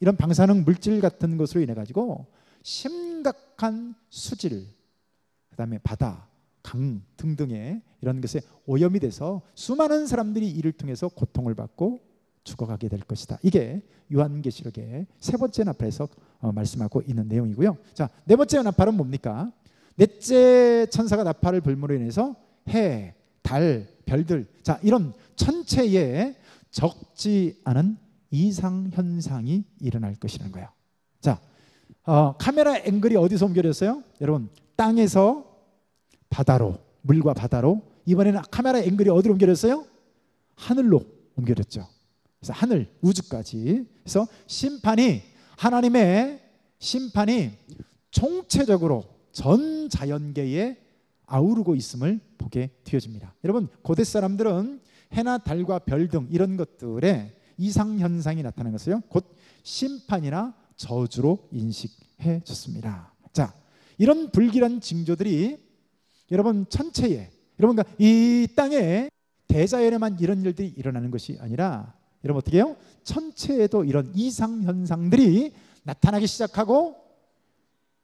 이런 방사능 물질 같은 것으로 인해 가지고 심각한 수질, 그다음에 바다, 강 등등의 이런 것에 오염이 돼서 수많은 사람들이 이를 통해서 고통을 받고 죽어가게 될 것이다. 이게 요한계시록의 세 번째 나팔에서 말씀하고 있는 내용이고요. 자, 네 번째 나팔은 뭡니까? 넷째 천사가 나팔을 불므로 인해서 해, 달, 별들, 자 이런 천체에 적지 않은 이상 현상이 일어날 것이라는 거예요. 자, 카메라 앵글이 어디서 옮겨졌어요? 여러분 땅에서 바다로, 물과 바다로. 이번에는 카메라 앵글이 어디로 옮겨졌어요? 하늘로 옮겨졌죠. 그래서 하늘, 우주까지. 그래서 하나님의 심판이 총체적으로 전 자연계에 아우르고 있음을 보게 되어집니다. 여러분 고대 사람들은 해나 달과 별 등 이런 것들에 이상 현상이 나타나는 것을요 곧 심판이나 저주로 인식해 줬습니다. 자, 이런 불길한 징조들이 여러분 천체에, 여러분 이 땅에 대자연에만 이런 일들이 일어나는 것이 아니라 여러분 어떻게 해요? 천체에도 이런 이상 현상들이 나타나기 시작하고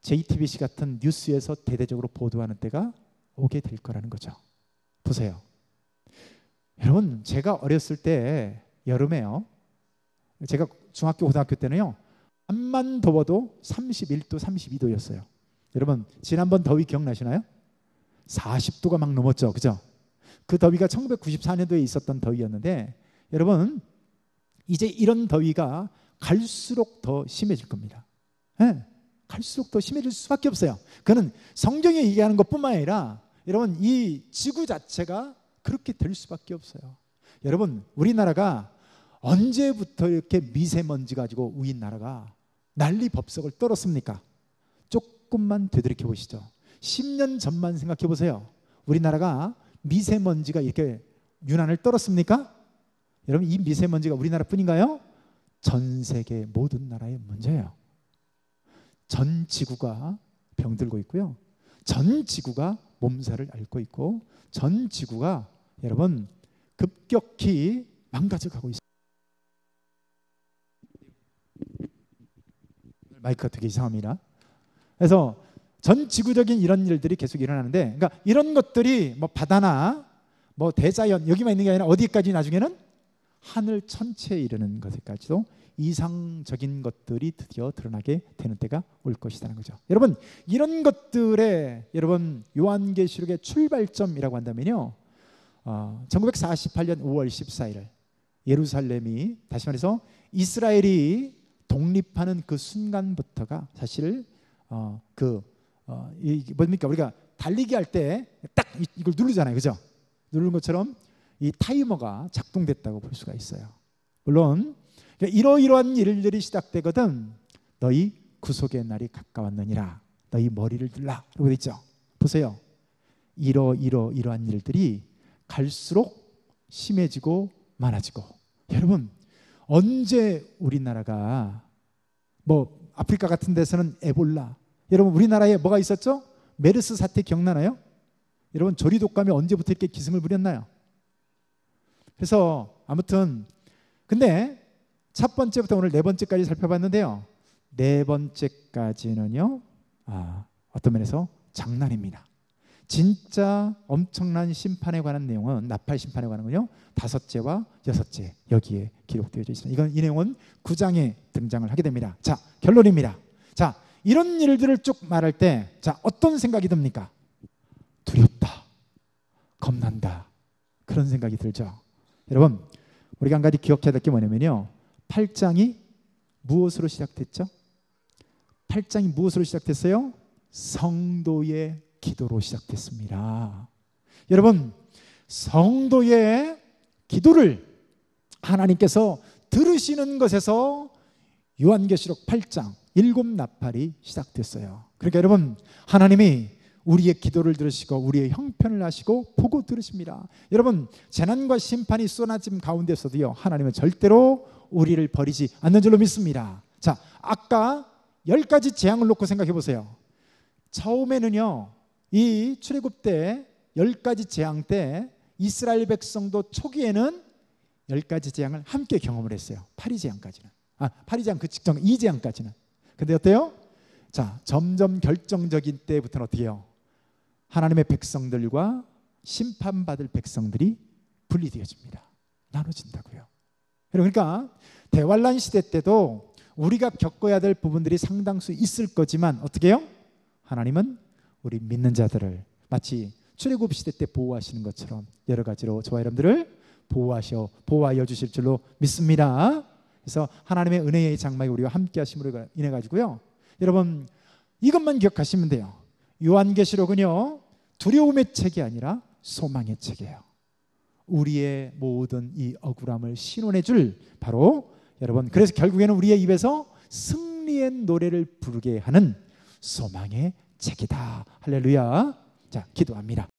JTBC 같은 뉴스에서 대대적으로 보도하는 때가 오게 될 거라는 거죠. 보세요. 여러분 제가 어렸을 때 여름에요, 제가 중학교 고등학교 때는요 밤만 더워도 31도 32도였어요. 여러분 지난번 더위 기억나시나요? 40도가 막 넘었죠. 그죠? 그 더위가 1994년도에 있었던 더위였는데 여러분 이제 이런 더위가 갈수록 더 심해질 겁니다. 네, 갈수록 더 심해질 수밖에 없어요. 그는 성경이 얘기하는 것뿐만 아니라 여러분 이 지구 자체가 그렇게 될 수밖에 없어요. 여러분 우리나라가 언제부터 이렇게 미세먼지 가지고 우리 나라가 난리 법석을 떨었습니까? 조금만 되돌이켜 보시죠. 10년 전만 생각해 보세요. 우리나라가 미세먼지가 이렇게 유난을 떨었습니까? 여러분 이 미세먼지가 우리나라 뿐인가요? 전 세계 모든 나라의 문제예요. 전 지구가 병들고 있고요, 전 지구가 몸살을 앓고 있고, 전 지구가 여러분 급격히 망가져가고 있어요. 마이크가 되게 이상합니다. 그래서 전 지구적인 이런 일들이 계속 일어나는데, 그러니까 이런 것들이 뭐 바다나 뭐 대자연 여기만 있는 게 아니라 어디까지 나중에는 하늘 천체에 이르는 것까지도 이상적인 것들이 드디어 드러나게 되는 때가 올 것이라는 거죠. 여러분 이런 것들의 여러분 요한계시록의 출발점이라고 한다면요 1948년 5월 14일 예루살렘이, 다시 말해서 이스라엘이 독립하는 그 순간부터가 사실 뭡니까? 우리가 달리기 할 때 딱 이걸 누르잖아요. 그죠? 누르는 것처럼 이 타이머가 작동됐다고 볼 수가 있어요. 물론 이러이러한 일들이 시작되거든 너희 구속의 날이 가까웠느니라, 너희 머리를 들라 라고 되어 있죠. 보세요. 이러한 일들이 갈수록 심해지고 많아지고, 여러분 언제 우리나라가 뭐 아프리카 같은 데서는 에볼라, 여러분 우리나라에 뭐가 있었죠? 메르스 사태 기억나나요? 여러분 조리독감이 언제부터 이렇게 기승을 부렸나요? 그래서 아무튼 근데 첫 번째부터 오늘 네 번째까지 살펴봤는데요, 네 번째까지는요 어떤 면에서 장난입니다. 진짜 엄청난 심판에 관한 내용은, 나팔 심판에 관한 건요, 5제와 6제 여기에 기록되어 있습니다. 이 내용은 9장에 등장을 하게 됩니다. 자, 결론입니다. 자, 이런 일들을 쭉 말할 때, 자, 어떤 생각이 듭니까? 두렵다, 겁난다, 그런 생각이 들죠. 여러분, 우리가 한 가지 기억해야 될 게 뭐냐면요, 8장이 무엇으로 시작됐죠? 8장이 무엇으로 시작됐어요? 성도의 기도로 시작됐습니다. 여러분, 성도의 기도를 하나님께서 들으시는 것에서 요한계시록 8장 7나팔이 시작됐어요. 그러니까 여러분, 하나님이 우리의 기도를 들으시고 우리의 형편을 아시고 보고 들으십니다. 여러분, 재난과 심판이 쏟아짐 가운데서도요, 하나님은 절대로 우리를 버리지 않는 줄로 믿습니다. 자, 아까 10가지 재앙을 놓고 생각해 보세요. 처음에는요, 이 출애굽 때 10가지 재앙 때 이스라엘 백성도 초기에는 10가지 재앙을 함께 경험을 했어요. 파리재앙까지는. 파리재앙 그 직전 2재앙까지는. 근데 어때요? 자, 점점 결정적인 때부터는 어떻게 해요? 하나님의 백성들과 심판받을 백성들이 분리되어집니다. 나눠진다고요. 그러니까 대환란 시대 때도 우리가 겪어야 될 부분들이 상당수 있을 거지만 어떻게 해요? 하나님은 우리 믿는 자들을 마치 출애굽 시대 때 보호하시는 것처럼 여러 가지로 저와 여러분들을 보호하여 주실 줄로 믿습니다. 그래서 하나님의 은혜의 장막이 우리와 함께 하심으로 인해 가지고요, 여러분 이것만 기억하시면 돼요. 요한계시록은요, 두려움의 책이 아니라 소망의 책이에요. 우리의 모든 이 억울함을 신원해 줄 바로 여러분, 그래서 결국에는 우리의 입에서 승리의 노래를 부르게 하는 소망의 책이다. 할렐루야. 자, 기도합니다.